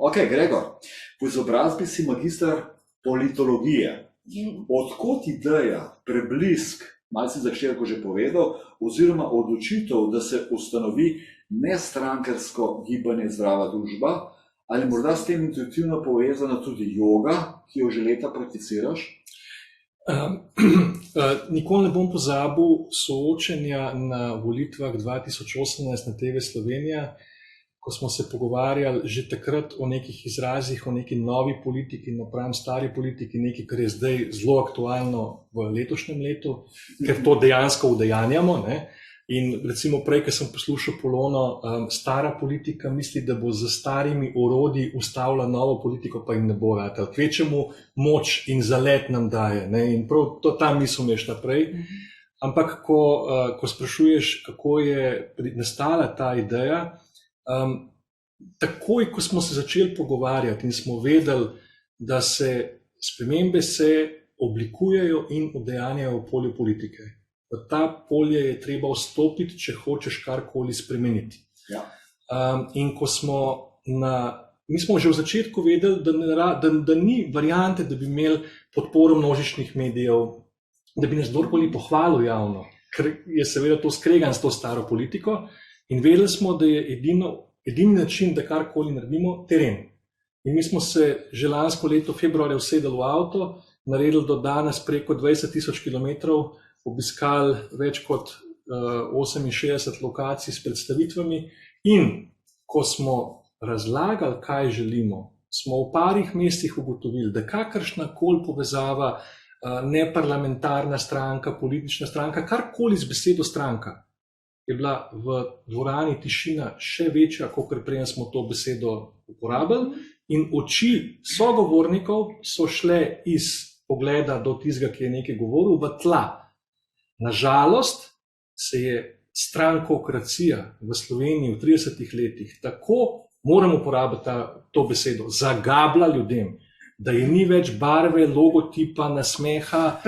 Ok, Gregor, po izobrazbi si magister politologije. Odkot ideja, preblisk, malo si začetku že povedal, oziroma odločitev, da se ustanovi nestrankarsko gibanje Zdrava družba, ali morda s tem intuitivno povezana tudi joga, ki jo že leta prakticiraš? Nikoli ne bom pozabil soočenja na volitvah 2018 na TV Slovenija, ko smo se pogovarjali že takrat o nekih izrazih, o neki novi politiki, no pravim stari politiki, nekaj, kar je zdaj zelo aktualno v letošnjem letu, ker to dejansko udejanjamo, ne? In recimo prej, ko sem poslušal Polono, stara politika misli, da bo z starimi orodji ustavila novo politiko, pa jim ne bo ratal. Kvečemu moč in zalet nam daje, ne? In prav to ta misel meš naprej. Ampak, ko sprašuješ, kako je nastala ta ideja, takoj, ko smo se začeli pogovarjati in smo vedeli, da se spremembe se oblikujejo in udejanjajo v polju politike. V ta polje je treba vstopiti, če hočeš karkoli spremeniti. Ja. In ko mi smo že v začetku vedeli, da ni variante, da bi imeli podporo množičnih medijev, da bi nas kdorkoli pohvalil javno, ker je seveda to skregan s to staro politiko. In vedeli smo, da je edini način, da karkoli naredimo, teren. In mi smo se že lansko leto februarja usedeli v avto, naredili do danes preko 20,000 kilometrov, obiskali več kot 68 lokacij s predstavitvami in ko smo razlagali, kaj želimo, smo v parih mesecih ugotovili, da kakršnakoli povezava, neparlamentarna stranka, politična stranka, karkoli z besedo stranka, je bila v dvorani tišina še večja, kot prej smo to besedo uporabili, in oči sogovornikov so šle iz pogleda do tistega, ki je nekaj govoril, v tla. Nažalost se je strankokracija v Sloveniji v 30 letih tako, moram uporabiti to besedo, zagabla ljudem, da je ni več barve, logotipa, nasmeha,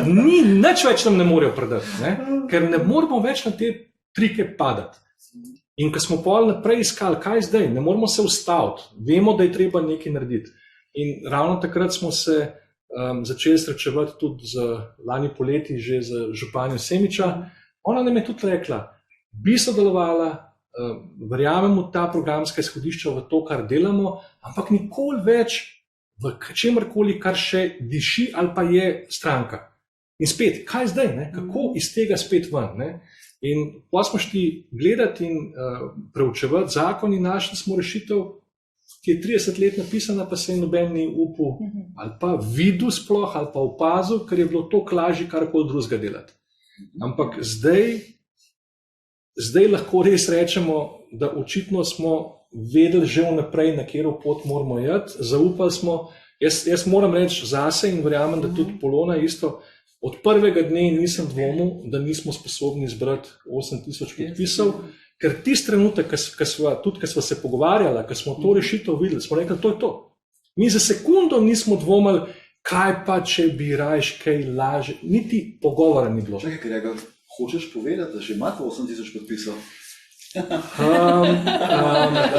nič več nam ne morejo predati, ne? Ker ne moramo več na te trike padati. In ko smo pol naprej iskali, kaj zdaj, ne moramo se ustaviti, vemo, da je treba nekaj narediti. In ravno takrat smo se začeli srečevati tudi z lani poleti, že z županjo Semiča. Ona nam je tudi rekla, bi sodelovala, verjamem v ta programska izhodišča, v to, kar delamo, ampak nikoli več v čemarkoli, kar še diši ali pa je stranka. In spet, kaj zdaj, ne? Kako iz tega spet ven? Ne? In pa smo šli gledati in preučevati zakon in našli smo rešitev, ki je 30 let napisana, pa se je noben ni upal ali pa videl sploh, ali pa opazil, ker je bilo to lažje karkoli drugega delati. Ampak zdaj lahko res rečemo, da očitno smo vedeli že vnaprej, na katero pot moramo iti, zaupali smo. Jaz moram reči zase in verjamem, da tudi Polona isto, od prvega dne nisem dvomil, da nismo sposobni zbrati 8,000 podpisov, ker tisti trenutek, ko smo se pogovarjali, ko smo to rešitev videli, smo rekli, to je to. Mi za sekundo nismo dvomili, kaj pa, če bi rajš kaj lažje, niti pogovora ni bilo. Čakaj, Gregor, hočeš povedati, da že imate 8,000 podpisov?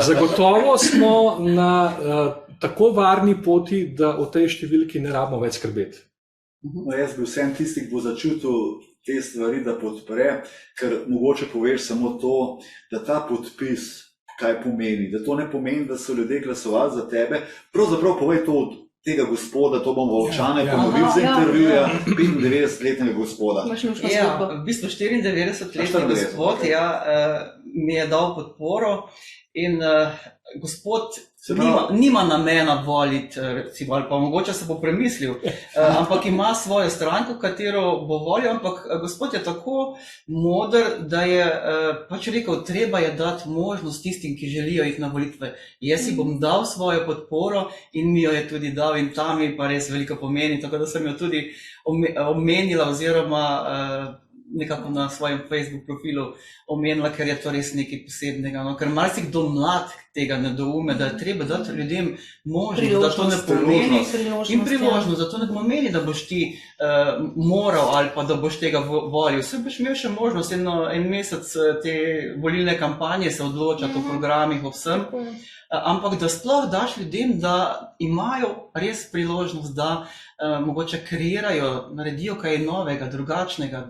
Zagotovo smo na tako varni poti, da o tej številki ne rabimo več skrbeti. No, jaz bi vsem tisti, ki bo začutil te stvari, da podpre, ker mogoče poveš samo to, da ta podpis kaj pomeni, da to ne pomeni, da so ljudje glasovali za tebe, pravzaprav povej to od tega gospoda, to bomo Ovčane ponovili za intervjuja 95-letnega gospoda. Ja, v bistvu 94-letni gospod mi je dal podporo in gospod nima namena voliti, recimo, ali pa mogoče se bo premislil, ampak ima svojo stranko, katero bo volil, ampak gospod je tako moder, da je pač rekel, treba je dati možnost tistim, ki želijo iti na volitve. Jaz si bom dal svojo podporo in mi jo je tudi dal in tam mi pa res veliko pomeni, tako da sem jo tudi omenila oziroma nekako na svojem Facebook profilu omenila, ker je to res nekaj posebnega. No? Ker marsikdo mlad tega ne doume, da je treba dati ljudem možnost, da to ne pomeni in priložnost, da to ne pomeni, da boš ti moral ali pa da boš tega volil. Vse boš imel še možnost en mesec te volilne kampanje se odločati o programih, o vsem. ampak da sploh daš ljudem, da imajo res priložnost, da mogoče kreirajo, naredijo kaj novega, drugačnega,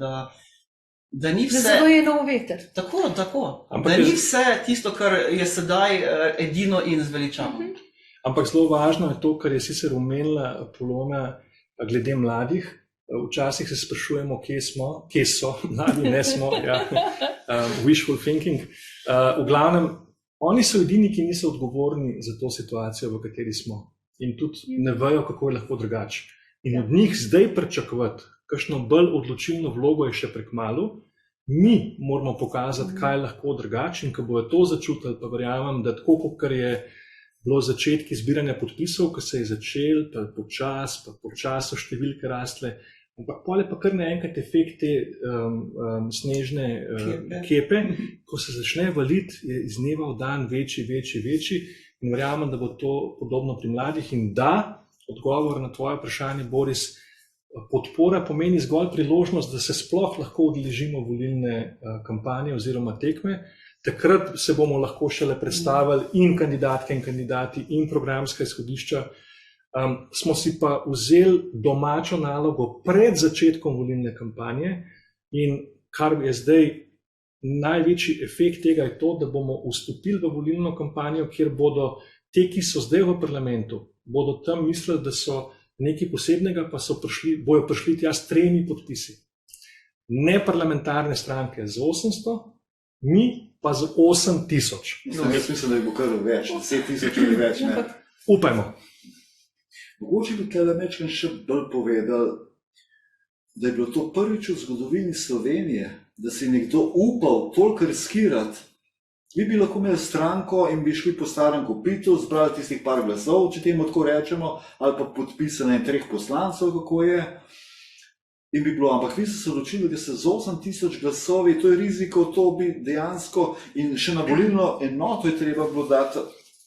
da ni vse... Da je nov veter. Tako. Da ni vse tisto, kar je sedaj edino in zveličano. Ampak zelo važno je to, kar je sicer omenila Polona glede mladih. Včasih se sprašujemo, kje so, mladi ne smo, ja. Wishful thinking. V glavnem, oni so edini, ki niso odgovorni za to situacijo, v kateri smo. In tudi ne vejo, kako je lahko drugače. In od njih zdaj pričakovati kakšno bolj odločilno vlogo je še prekmalu. Mi moramo pokazati, kaj je lahko drugače, in ko bojo to začutili, pa verjamem, da tako, kot je bilo začetki zbiranja podpisov, ko se je začel, pa počas so številke rastle, ampak pol je pa kar naenkrat efekt te snežne kepe, ko se začne valiti, je iz dneva v dan večji, in verjamem, da bo to podobno pri mladih. In da, odgovor na tvoje vprašanje, Boris, podpora pomeni zgolj priložnost, da se sploh lahko udeležimo volilne kampanje oziroma tekme. Takrat se bomo lahko šele predstavili in kandidatke in kandidati in programska izhodišča. Smo si pa vzeli domačo nalogo pred začetkom volilne kampanje, in kar je zdaj največji efekt tega je to, da bomo vstopili v volilno kampanjo, kjer bodo te, ki so zdaj v parlamentu, bodo tam mislili, da so nekaj posebnega, pa bojo prišli tja s 3 podpisi. Ne parlamentarne stranke z 800, mi pa z 8,000. Jaz mislim, da je bo kar več, 10,000 ali več. Ne? Upajmo. Mogoče bi tele mečkaj še bolj povedal, da je bilo to prvič v zgodovini Slovenije, da si nekdo upal toliko riskirati. Vi bi lahko imeli stranko in bi šli po starem kopitu, zbrali tistih par glasov, če temu tako rečemo, ali pa podpisane 3 poslancev, kako je. In bi bilo, ampak vi ste se odločili, da se z 8,000 glasovi, to je riziko, to bi dejansko, in še na volilno enoto je treba bilo dati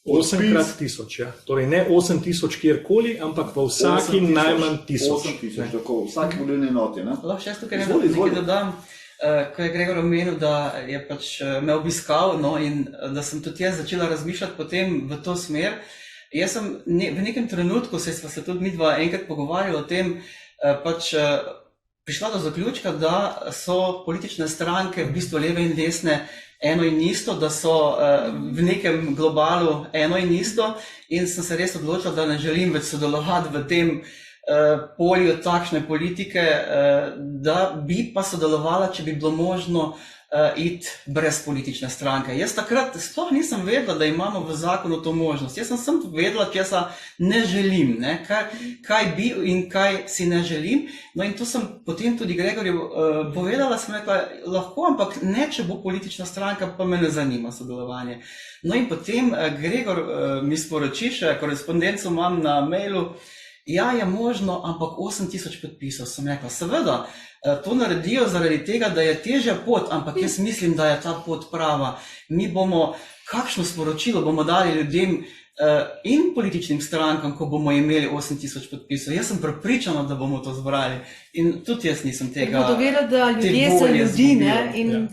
8x1000, ja. Torej ne 8,000 kjerkoli, ampak v vsaki najmanj 1000. 8,000, tako, v vsaki volilni enoti. Lahko še tukaj nekaj dodam, ko je Gregor omenil, da je pač me obiskal, in da sem tudi jaz začela razmišljati potem v to smer. Jaz sem v nekem trenutku, sva se tudi midva enkrat pogovarjali o tem, pač prišla do zaključka, da so politične stranke v bistvu leve in desne eno in isto, da so v nekem globalu eno in isto, in sem se res odločila, da ne želim več sodelovati v tem polju takšne politike, da bi pa sodelovala, če bi bilo možno iti brez politične stranke. Jaz takrat sploh nisem vedela, da imamo v zakonu to možnost. Jaz sem vedela, česa ne želim, kaj bi in kaj si ne želim. No in to sem potem tudi Gregorju povedala, sem rekla, lahko, ampak ne, če bo politična stranka, pa me ne zanima sodelovanje. No in potem Gregor mi sporoči, še korespondenco imam na mailu, ja, je možno, ampak 8,000 podpisov. Sem rekla, seveda, to naredijo zaradi tega, da je težja pot, ampak jaz mislim, da je ta pot prava. Mi bomo, kakšno sporočilo bomo dali ljudem in političnim strankam, ko bomo imeli 8,000 podpisov. Jaz sem prepričana, da bomo to zbrali. In tudi jaz nisem tega... Bodo vedeli, da ljudje so ljudi, ne? In...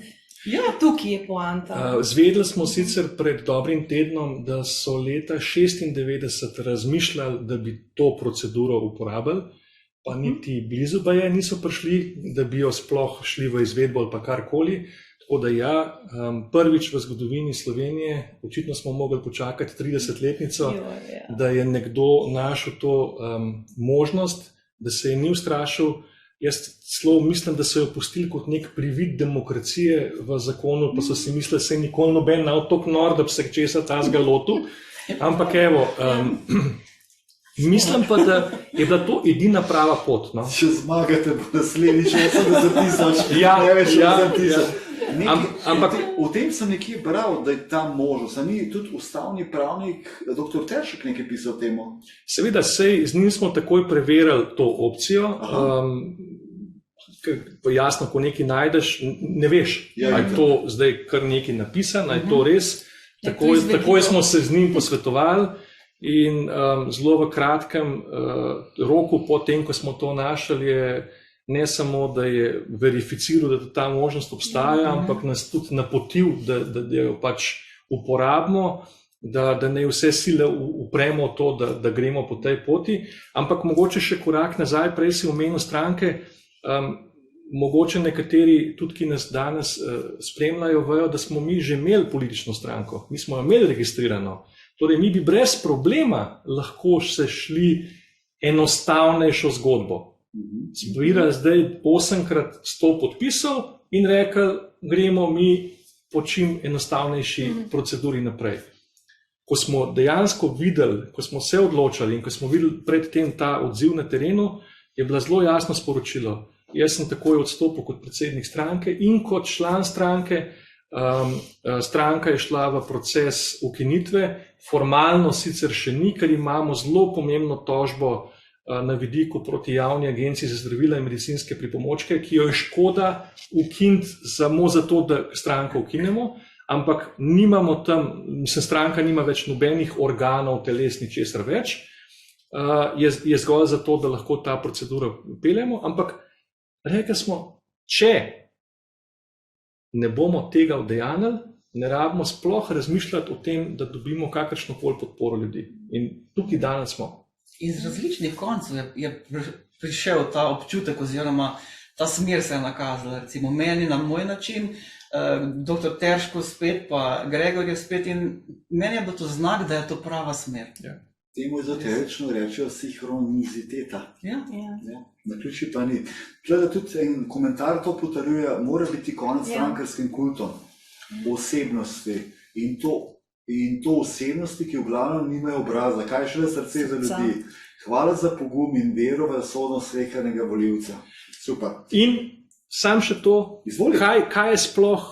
Ja, tukaj je poanta. Zvedeli smo sicer pred dobrim tednom, da so leta 1996 razmišljali, da bi to proceduro uporabili, pa niti blizu pa niso prišli, da bi jo sploh šli v izvedbo ali pa karkoli. Tako da ja, prvič v zgodovini Slovenije, očitno smo mogli počakati 30-letnico, da je nekdo našel to možnost, da se je ni ustrašil. Jaz celo mislim, da so jo pustili kot nek privid demokracije v zakonu, pa so si mislili, da se nikoli noben ne bo tako nor, da bi se česa tazga lotil. Ampak evo, mislim pa, da je bila to edina prava pot. No? Če zmagate, bo naslednjič 80,000, ne več 80,000. O tem sem nekje bral, da je ta možnost. Ni tudi ustavni pravnik dr. Teršek nekaj pisal o temu? Seveda, z njim smo takoj preverili to opcijo. Jasno, ko nekaj najdeš, ne veš, ali je to zdaj kar nekaj napisano, ali je to res. Takoj smo se z njim posvetovali in zelo v kratkem roku po tem, ko smo to našli, je ne samo, da je verificiral, da ta možnost obstaja, ampak nas tudi napotil, da jo pač uporabimo. da ne vse sile upremo v to, da gremo po tej poti, ampak mogoče še korak nazaj, prej si omenil stranke, mogoče nekateri tudi, ki nas danes spremljajo, vejo, da smo mi že imeli politično stranko, mi smo jo imeli registrirano, torej mi bi brez problema lahko se šli enostavnejšo zgodbo. Zbirali zdaj 8x 100 podpisov in rekli, gremo mi po čim enostavnejši proceduri naprej. Ko smo dejansko videli, ko smo se odločali in ko smo videli predtem ta odziv na terenu, je bila zelo jasno sporočilo. Jaz sem takoj odstopil kot predsednik stranke in kot član stranke. Stranka je šla v proces ukinitve, formalno sicer še ni, ker imamo zelo pomembno tožbo na vidiku proti javni agenciji za zdravila in medicinske pripomočke, ki jo je škoda ukiniti samo zato, da stranko ukinemo, ampak nimamo tam, stranka nima več nobenih organov, telesnih česar več, je zgolj zato, da lahko ta proceduro peljemo, ampak rekli smo, če ne bomo tega udejanjili, ne rabimo sploh razmišljati o tem, da dobimo kakršnokoli podporo ljudi. In tukaj danes smo. Iz različnih koncev je prišel ta občutek oziroma ta smer se je nakazala. Recimo meni na moj način, dr. Terško spet, pa Gregor je spet in meni je bilo to znak, da je to prava smer. Ja. Temu ezoterično rečejo sinhroniziteta. Ja. Naključje pa ni. Tle tudi en komentar to potrjuje, mora biti konec strankarskim kultom osebnosti in to osebnosti, ki v glavnem nimajo obraza. Kaj je šele srce za ljudi? Hvala za pogum in vero v sodnost slehernika volivca. Super. In sam še to, kaj je sploh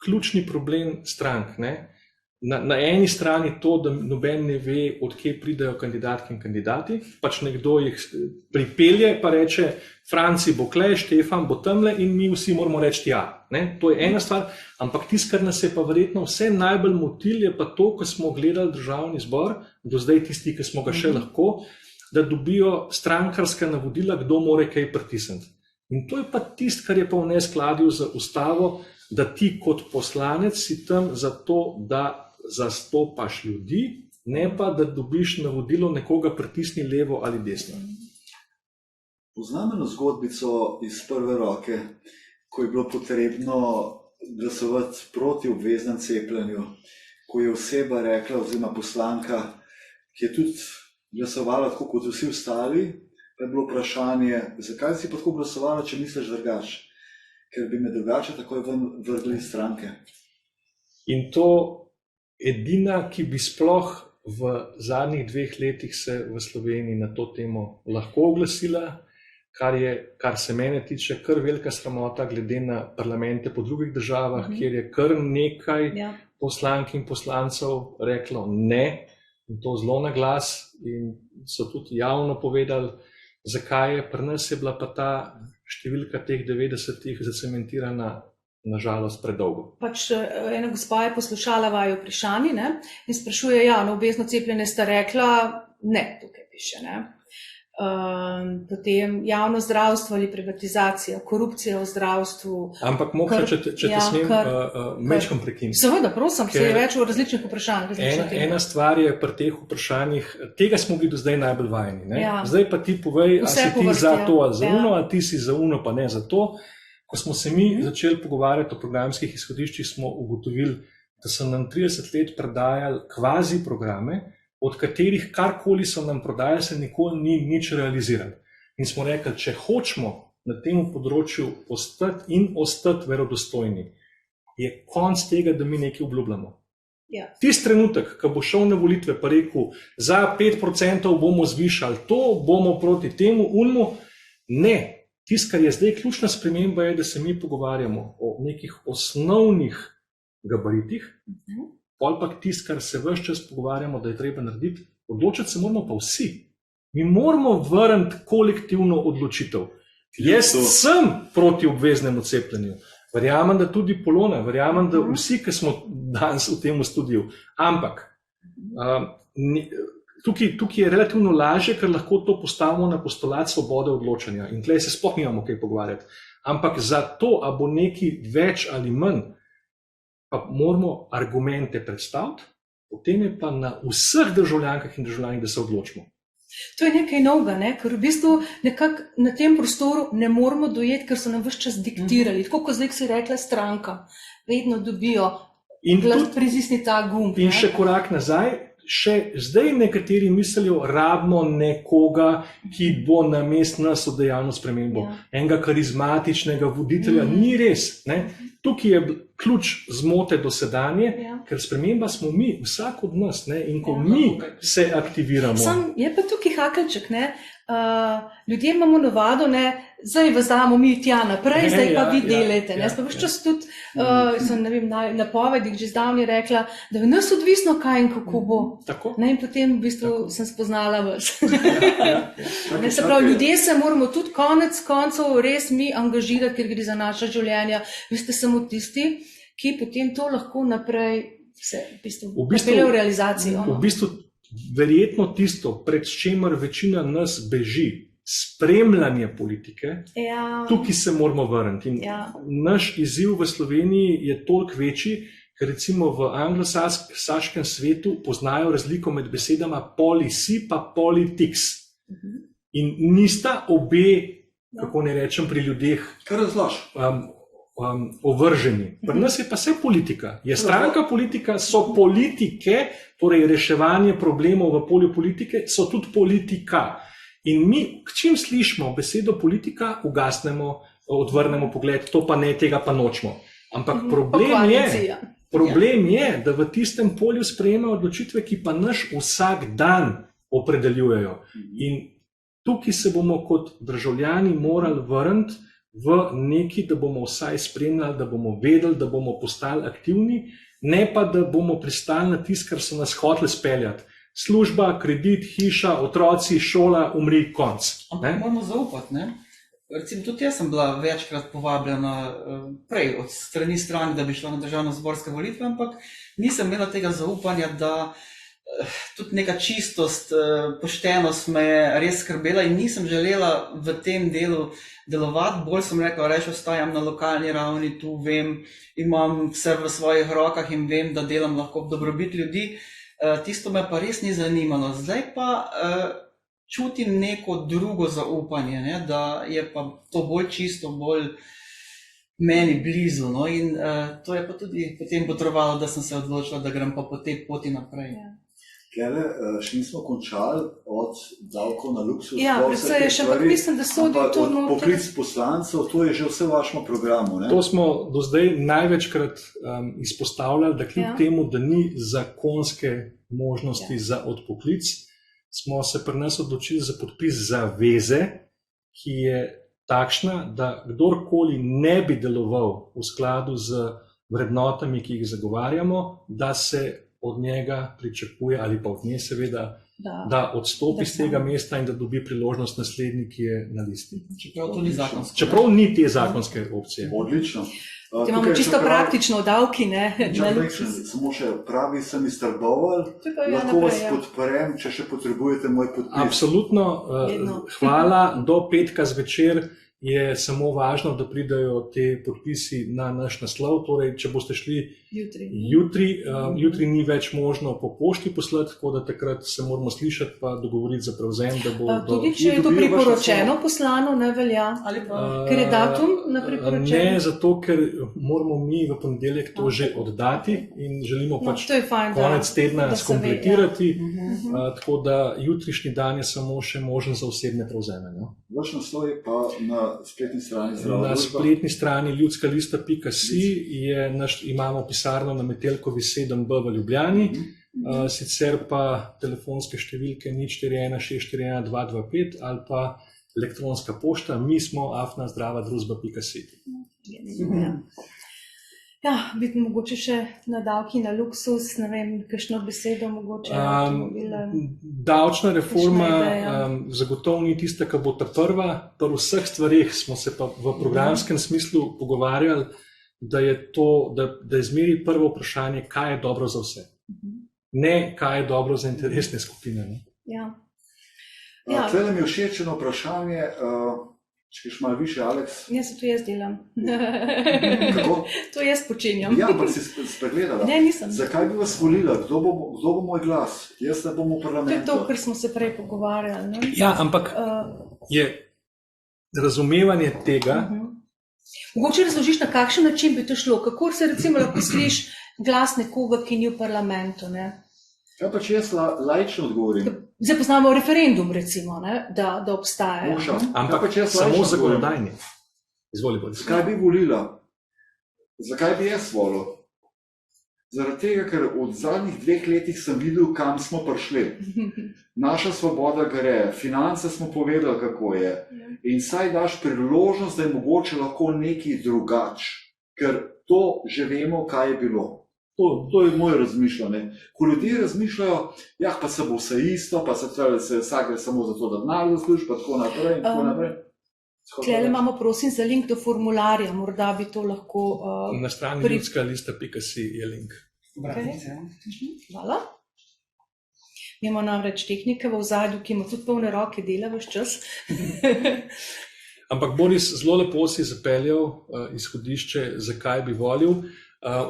ključni problem strank, ne? Na eni strani to, da noben ne ve, od kje pridejo kandidatke in kandidati, pač nekdo jih pripelje, pa reče, Franci bo kle, Štefan bo tamle in mi vsi moramo reči ja. Ne? To je ena stvar, ampak tisto, kar nas je pa verjetno vse najbolj motil, je pa to, ko smo gledali Državni zbor, do zdaj tisti, ki smo ga še lahko, da dobijo strankarska navodila, kdo more kaj pritisniti. In to je pa tisto, kar je pa v neskladju z ustavo, da ti kot poslanec si tam zato, da zastopaš ljudi, ne pa, da dobiš navodilo nekoga pritisni levo ali desno. Poznam eno zgodbico iz prve roke, ko je bilo potrebno glasovati proti obveznem cepljenju, ko je oseba rekla, oziroma poslanka, ki je tudi glasovala tako kot vsi ostali, pa je bilo vprašanje, zakaj si pa tako glasovala, če misliš drugače? Ker bi me drugače takoj vrgli iz stranke. In to edina, ki bi sploh v zadnjih 2 letih se v Sloveniji na to temo lahko oglasila, kar se mene tiče, kar velika sramota glede na parlamente po drugih državah, kjer je kar nekaj poslank in poslancev reklo ne, in to zelo na glas, in so tudi javno povedali, zakaj je pri nas je bila pa ta številka teh 90-ih zacementirana nažalost predolgo. Pač ena gospa je poslušala vaju vprašanji in sprašuje, na obvezno cepljenje sta rekla, ne, tukaj piše, ne. Potem javno zdravstvo ali privatizacija, korupcija v zdravstvu. Ampak mogoče, če te smem mečkam prekiniti. Seveda, prosim, se je več v različnih vprašanjih. Ena stvar je pri teh vprašanjih, tega smo bili do zdaj najbolj vajeni. Zdaj pa ti povej, a si ti za to ali za uno, a ti si za uno pa ne za to. Ko smo se mi začeli pogovarjati o programskih izhodiščih, smo ugotovili, da so nam 30 let predajali kvazi programe, od katerih karkoli so nam prodajali, se nikoli ni nič realizirali. In smo rekli, če hočemo na tem področju ostati verodostojni, je konc tega, da mi nekaj obljubljamo. Tisti trenutek, ko bo šel na volitve pa rekel, za 5% bomo zvišali to, bomo proti temu, ne. Tisto, kar je zdaj ključna sprememba, je, da se mi pogovarjamo o nekih osnovnih gabaritih, pol pa tisto, kar se ves čas pogovarjamo, da je treba narediti, odločiti se moramo pa vsi. Mi moramo vrniti kolektivno odločitev. Jaz sem proti obveznemu cepljenju. Verjamem, da tudi Polona, verjamem, da vsi, ki smo danes v tem studiu. Ampak tukaj je relativno lažje, ker lahko to postavimo na postulat svobode odločanja. In tukaj se sploh nimamo kaj pogovarjati. Ampak za to, a bo nekaj več ali manj, pa moramo argumente predstaviti, potem je pa na vseh državljankah in državljanih, da se odločimo. To je nekaj novega, ne? Ker v bistvu nekako na tem prostoru ne moremo dojeti, ker so nam vse čas diktirali. Tako kot zdaj, ko si rekla stranka, vedno dobijo glas, pritisni ta gumb. In še korak nazaj, še zdaj nekateri mislijo, rabimo nekoga, ki bo namesto nas dejavno spremembo. Enega karizmatičnega voditelja, ni res. Ne? Tukaj je ključ zmote dosedanje, ker sprememba smo mi, vsak od nas, ne? In ko mi se aktiviramo. Je pa tukaj hakelček, ne? Ljudje imamo navado, ne, zdaj vas damo mi tja naprej, zdaj pa vi delajte. Smo vse čas tudi, sem napovedih že zdavnaj rekla, da je nas odvisno, kaj in kako bo. In potem v bistvu sem spoznala vas. Se pravi, ljudje se moramo tudi konec koncev res mi angažirati, ker gre za naša življenja. Vi ste samo tisti, ki potem to lahko naprej se pripelje v realizacijo. V bistvu verjetno tisto, pred čemer večina nas beži, spremljanje politike, tukaj se moramo vrniti. Naš izziv v Sloveniji je toliko večji, ker recimo v anglosaškem svetu poznajo razliko med besedama policy pa politics. In nista obe, kako ne rečem, pri ljudeh ovrženi. Pri nas je pa vse politika. Je stranka politika, so politike, torej reševanje problemov v polju politike, so tudi politika. In mi, k čim slišimo besedo politika, ugasnemo, odvrnemo pogled, to pa ne, tega pa nočemo. Ampak problem je, da v tistem polju sprejemajo odločitve, ki pa naš vsak dan opredeljujejo. In tukaj se bomo kot državljani morali vrniti v neki, da bomo vsaj spremljali, da bomo vedeli, da bomo postali aktivni, ne pa, da bomo pristali na tisto, kar so nas hoteli speljati. Služba, kredit, hiša, otroci, šola, umri, konc. Ampak moramo zaupati, ne? Recimo, tudi jaz sem bila večkrat povabljena prej od strani, da bi šla na državnozborske volitve, ampak nisem imela tega zaupanja, da tudi neka čistost, poštenost me je res skrbela in nisem želela v tem delu delovati. Bolj sem rekla, reč ostajam na lokalni ravni, tu vem, imam vse v svojih rokah in vem, da delam lahko v dobrobit ljudi. Tisto me pa res ni zanimalo. Zdaj pa čutim neko drugo zaupanje, ne? Da je pa to bolj čisto, bolj meni blizu. No? In to je pa tudi potem potrebovalo, da sem se odločila, da grem pa po tej poti naprej. Kele, še nismo končali od davkov na luksuz. Predvsej je še, ampak mislim, da sodi to noter. Poklic poslancev, to je že vse v vašem programu, ne? To smo do zdaj največkrat izpostavljali, da kljub temu, da ni zakonske možnosti za odpoklic, smo se pri nas odločili za podpis zaveze, ki je takšna, da kdorkoli ne bi deloval v skladu z vrednotami, ki jih zagovarjamo, da se od njega pričakuje, ali pa od nje seveda, da odstopi z tega mesta in da dobi priložnost naslednji, ki je na listi. Čeprav to ni zakonsko. Čeprav ni te zakonske opcije. Odlično. Imamo čisto praktično davki, ne? Samo še pravi sem iztrboval, lahko vas podprem, če še potrebujete moj podpis. Absolutno, hvala, do petka zvečer je samo važno, da pridajo te podpisi na naš naslov. Torej, če boste šli jutri ni več možno po pošti poslati, tako da takrat se moramo slišati pa dogovoriti za prevzem, da bo... Tudi, če je to priporočeno poslano, ne velja? Ker je datum na priporočeno? Ne, zato, ker moramo mi v ponedeljek to že oddati in želimo pač konec tedna skompletirati, tako da jutrišnji dan je samo še možen za osebne prevzeme. Vaš naslov je pa na spletni strani Zdrava družba? Na spletni strani ljudska-lista.si imamo pisarno na Metelkovi 7B v Ljubljani, sicer pa telefonske številke 041 641 225 ali pa elektronska pošta, mi smo afna-zdrava-družba.si. Bi mogoče še na davki na luksus, ne vem, kakšno besedo mogoče. Davčna reforma zagotovo ni tista, ki bo ta prva. Pri vseh stvareh smo se pa v programskem smislu pogovarjali, da je zmeri prvo vprašanje, kaj je dobro za vse. Ne, kaj je dobro za interesne skupine. Tele mi je všeč eno vprašanje, Če greš malo više, Aleks. Jaz se to jaz delam. Kako? To jaz počenjam. Ja, ampak si spregledala. Ne, nisem. Zakaj bi vas volila? Kdo bo moj glas? Jaz ne bom v To je parlamentu. to, kar smo se prej pogovarjali. Ne? Ja, ampak je razumevanje tega, Mogoče razložiš, na kakšen način bi to šlo, kako se recimo lahko sliš glas nekoga, ki ni v parlamentu. Ne? Kaj pa če jaz laično odgovorim? Zdaj poznamo referendum, recimo, ne? Da obstaja. Muša. ampak Kaj pa če jaz samo laično odgovorim? zakonodajni. Izvoli, Boris. Zakaj bi volila? Zakaj bi jaz volil? Zaradi tega, ker od zadnjih 2 letih sem videl, kam smo prišli. Naša svoboda gre, finance smo povedali, kako je. In saj daš priložnost, da je mogoče lahko nekaj drugač. Ker to že vemo, kaj je bilo. To je moje razmišljanje. Ko ljudje razmišljajo, ja, pa se bo vse isto, pa se treba, da se vsak gre samo zato, da denar zasluži, pa tako naprej in tako naprej. Tlele imamo, prosim, za link do formularja, morda bi to lahko... Na strani ljudska-lista.si je link. Hvala. Mi imamo namreč tehnike v ozadju, ki ima tudi polne roke, dela ves čas. Ampak Boris, zelo lepo si zapeljal izhodišče, zakaj bi volil.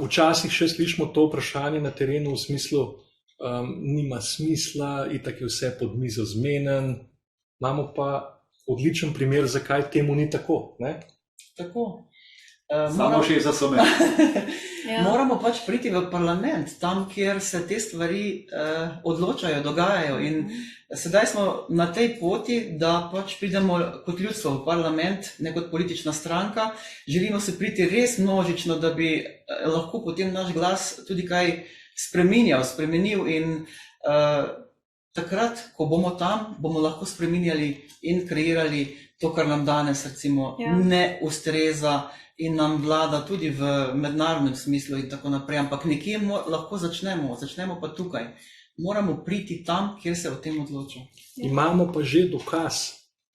Včasih še slišimo to vprašanje na terenu v smislu, nima smisla, itak je vse pod mizo zmenen. Imamo pa odličen primer, zakaj temu ni tako. Ne? Tako. Samo še za some. Ja. Moramo pač priti v parlament, tam, kjer se te stvari odločajo, dogajajo. In sedaj smo na tej poti, da pač pridemo kot ljudstvo v parlament, ne kot politična stranka. Želimo se priti res množično, da bi lahko potem naš glas tudi kaj spremenil in takrat, ko bomo tam, bomo lahko spreminjali in kreirali to, kar nam danes recimo ne ustreza in nam vlada tudi v mednarodnem smislu in tako naprej, ampak nekje lahko začnemo pa tukaj. Moramo priti tam, kjer se o tem odloča. Imamo pa že dokaz,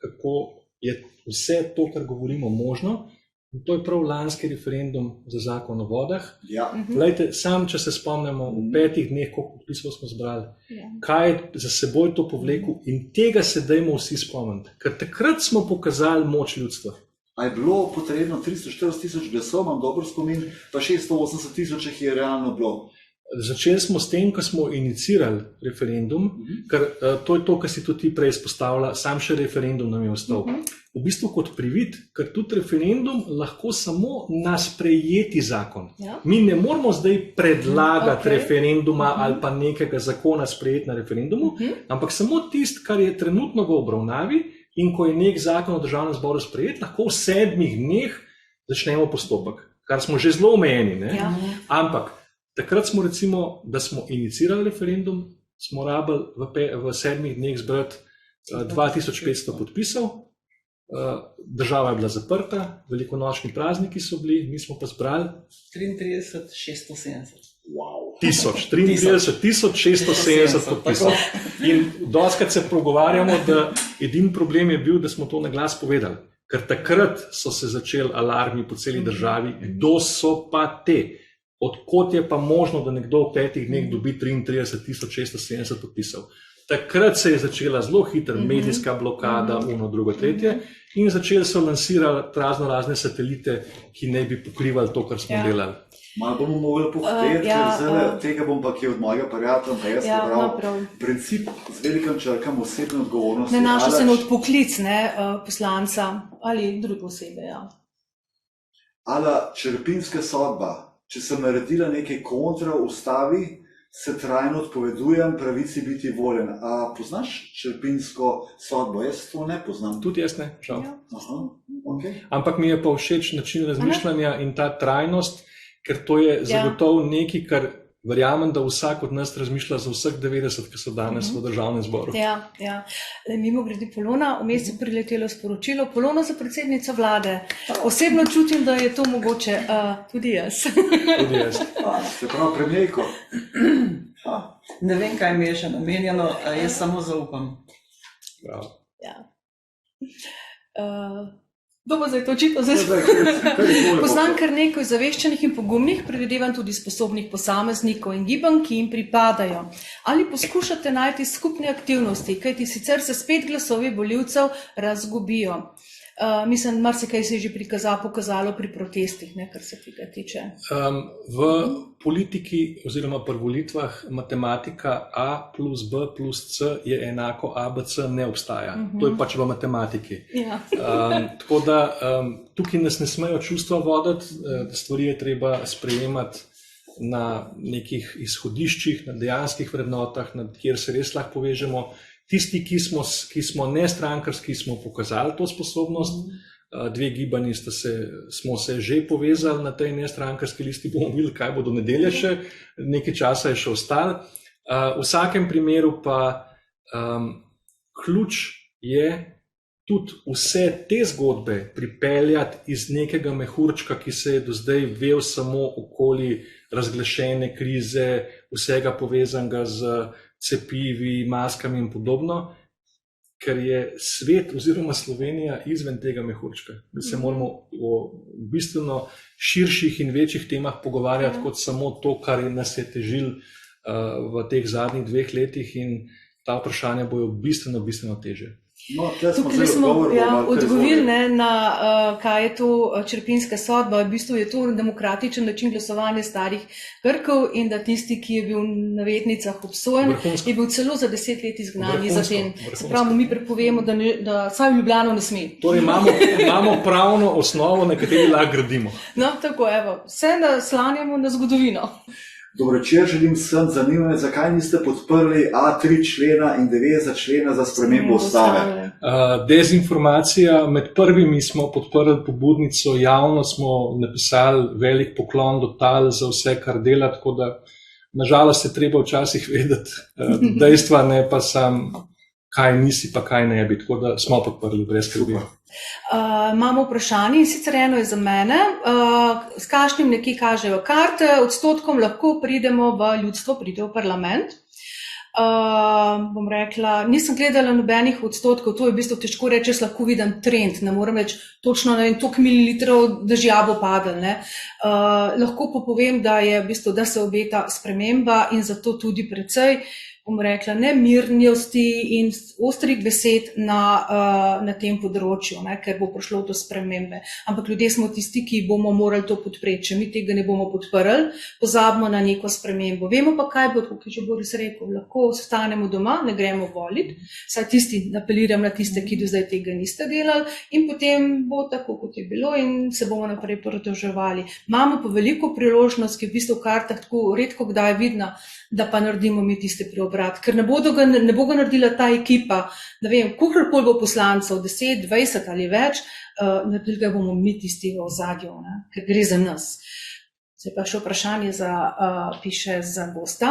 kako je vse to, kar govorimo, možno. In to je prav lanski referendum za zakon o vodah. Ja. Glejte, sam, če se spomnimo, v 5 dneh, koliko podpisov smo zbrali, kaj je za seboj to povlekel in tega se dajmo vsi spomniti. Ker takrat smo pokazali moč ljudstva. A je bilo potrebno 340 tisoč glasov, imam dober spomin, pa 680 tisoč jih je realno bilo. Začeli smo s tem, ko smo inicirali referendum, ker to je to, kar si tudi ti prej izpostavila, sam še referendum nam je ostal. V bistvu kot privid, ker tudi referendum lahko samo na sprejeti zakon. Ja. Mi ne moramo zdaj predlagati referenduma ali pa nekega zakona sprejeti na referendumu, ampak samo tisto, kar je trenutno v obravnavi in ko je nek zakon v državnem zboru sprejet, lahko v 7 dneh začnemo postopek, kar smo že zelo omejeni. Ne? Ja. Ampak takrat smo recimo, da smo inicirali referendum, smo rabili v 7 dneh zbrati 2500 podpisov, država je bila zaprta, velikonočni prazniki so bili, mi smo pa zbrali 33.670. Wow. 33.670 podpisov. In dostikrat se pogovarjamo, da edini problem je bil, da smo to na glas povedali. Ker takrat so se začeli alarmi po celi državi, kdo so pa te. Odkot je pa možno, da nekdo v 5 dneh dobi 33.670 podpisov. Takrat se je začela zelo hitra medijska blokada, uno, drugo, tretje, in začeli so lansirati razne satelite, ki naj bi pokrivali to, kar smo delali. Malo bomo mogli pohiteti, ker tega bom pa kje od mojega prijatelja, pa jaz prebral. Princip z velikim črkam osebne odgovornosti. Nanaša se na odpoklic poslanca ali druge osebe. Ja. Ala črepinska sodba, če sem naredila nekaj kontra ustavi, se trajno odpovedujem pravici biti voljen. A poznaš črpinsko sodbo? Jaz to ne poznam. Tudi jaz ne, žal. Aha, okay. Ampak mi je pa všeč način razmišljanja in ta trajnost, ker to je zagotovo nekaj, kar verjamem, da vsak od nas razmišlja za vseh 90, ki so danes v državnem zboru. Ja. Mimogrede Polona, vmes je priletelo sporočilo, Polona za predsednico vlade. Osebno čutim, da je to mogoče tudi jaz. Tudi jaz. Se pravi premijejko. Ne vem, kaj mi je še namenjeno, jaz samo zaupam. Bravo. Ja. Dobro, zdaj to očitno poznam kar nekaj zaveščenih in pogumnih, predvidevam tudi sposobnih posameznikov in gibanj, ki jim pripadajo. Ali poskušate najti skupne aktivnosti, kajti sicer se spet glasovi volivcev razgubijo? Mislim, marsikaj se je že pokazalo pri protestih, ne, kar se tega tiče. V politiki oziroma pri volitvah matematika A plus B plus C je enako ABC ne obstaja. To je pač v matematiki. Ja. Tako da tukaj nas ne smejo čustva voditi, stvari je treba sprejemati na nekih izhodiščih, na dejanskih vrednotah, kjer se res lahko povežemo. Tisti, ki smo nestrankarski, smo pokazali to sposobnost. Dve gibanji smo se že povezali na tej nestrankarski listi, bomo videli, kaj bo do nedelje še, nekaj časa je še ostalo. V vsakem primeru pa ključ je tudi vse te zgodbe pripeljati iz nekega mehurčka, ki se je do zdaj vel samo okoli razglašene krize, vsega povezanega z cepivi, maskami in podobno, ker je svet oziroma Slovenija izven tega mehurčka. Mi se moramo o bistveno širših in večjih temah pogovarjati kot samo to, kar nas je težil v teh zadnjih 2 letih, in ta vprašanja bojo bistveno teže. No, tukaj smo odgovorili na kaj je to črepinska sodba. V bistvu je to demokratičen način glasovanja starih Grkov in da tisti, ki je bil na navednicah obsojen, je bil celo za 10 let izgnan iz Aten. Se pravi, mi prepovemo, da vsaj v Ljubljano ne sme. Torej imamo pravno osnovo, na kateri lahko gradimo. No, tako, evo, vse naslanjamo na zgodovino. Dobro večer, želim vsem. Zanima me, zakaj niste podprli A3 člena in 90 člena za spremembo ustave? Dezinformacija. Med prvimi smo podprli pobudnico, javno smo napisali velik poklon do tal za vse, kar dela, tako da nažalost je treba včasih vedeti dejstva, ne pa sam kaj nisi pa kaj ne bi, tako da smo podprli brez skrbi. Imamo vprašanje, in sicer eno je za mene, s kakšnim nekaj kažejo karte, odstotkom lahko pridemo v ljudstvo, pride v parlament. Bom rekla, nisem gledala nobenih odstotkov, to je v bistvu težko reči, jaz lahko vidim trend, ne morem reči točno, ne vem, toliko mililitrov dežja bo padel, ne. Lahko pa povem, da je v bistvu, da se obeta sprememba in zato tudi precej, bom rekla, nemirnosti in ostrih besed na tem področju, ne, ker bo prišlo do spremembe. Ampak ljudje smo tisti, ki bomo morali to podpreti. Če mi tega ne bomo podprli, pozabimo na neko spremembo. Vemo pa, kaj bo, kot je že Boris rekel, lahko ostanemo doma, ne gremo voliti, saj tisti, apeliram na tiste, ki do zdaj tega niste delali, in potem bo tako, kot je bilo, in se bomo naprej pridruževali. Imamo pa veliko priložnost, ki je v bistvu v kartah tako redko kdaj vidna, da pa naredimo mi tiste preobrat, ker ne bo ga naredila ta ekipa, ne vem, kolikor bo poslancev, 10, 20 ali več, naredili ga bomo mi tisti v ozadju, ne, ker gre za nas. Zdaj pa še vprašanje piše za gosta.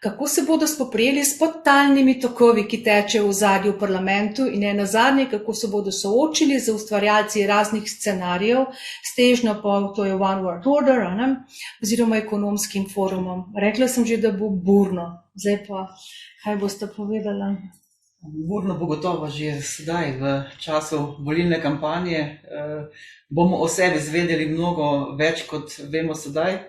Kako se bodo spoprijeli s podtalnimi tokovi, ki tečejo v ozadju v parlamentu, in nazadnje, kako se bodo soočili z ustvarjalci raznih scenarijev, s težnjo po, to je One World Order, ne, oziroma ekonomskim forumom. Rekla sem že, da bo burno. Zdaj pa, kaj boste povedala? Burno bo gotovo že sedaj v času volilne kampanje. Bomo o sebi izvedeli mnogo več, kot vemo sedaj,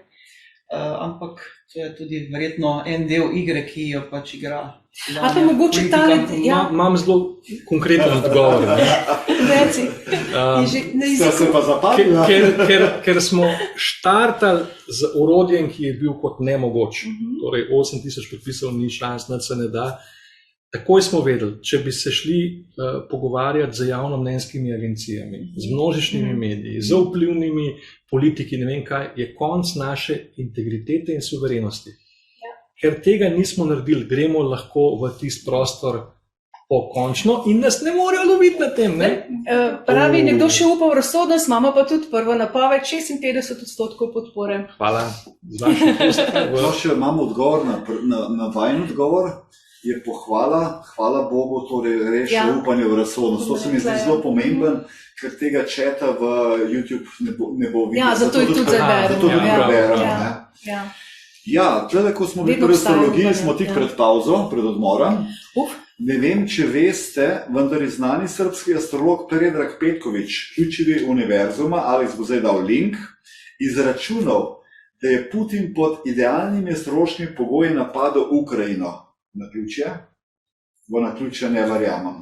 ampak to je tudi verjetno en del igre, ki jo pač igra. A pa mogoče talent, ja. Imam zelo konkreten odgovor. Reci. Se pa zapadla. Ker smo štartali z orodjem, ki je bil kot nemogoč. Torej 8000 podpisov ni šans, nič se ne da. Takoj smo vedeli, če bi se šli pogovarjati z javnomnenjskimi agencijami, z množičnimi mediji, z vplivnimi politiki, ne vem kaj, je konc naše integritete in suverenosti. Ja. Ker tega nismo naredili, gremo lahko v tisti prostor pokončno in nas ne morejo loviti na tem. Ne? Pravi, nekdo še upa v razsodnost, imamo pa tudi prvo napoved, 56% podpore. Hvala. Še imamo odgovor na vajen odgovor. Je pohvala, hvala Bogu, torej reši upanje v razsodnost. To se mi zdi zelo pomemben, ker tega četa v YouTube ne bo videl. Ja, zato je tudi preberem. Ja, tle, ko smo bili pri astrologiji, smo tik pred pauzo, pred odmorom. Ne vem, če veste, vendar je znani srbski astrolog Predrag Petković, ključevi univerzuma, Alex bo zdaj dal link, izračunal, da je Putin pod idealnimi astrološkimi pogoji napadel Ukrajino. Naključje? V naključje ne verjamem.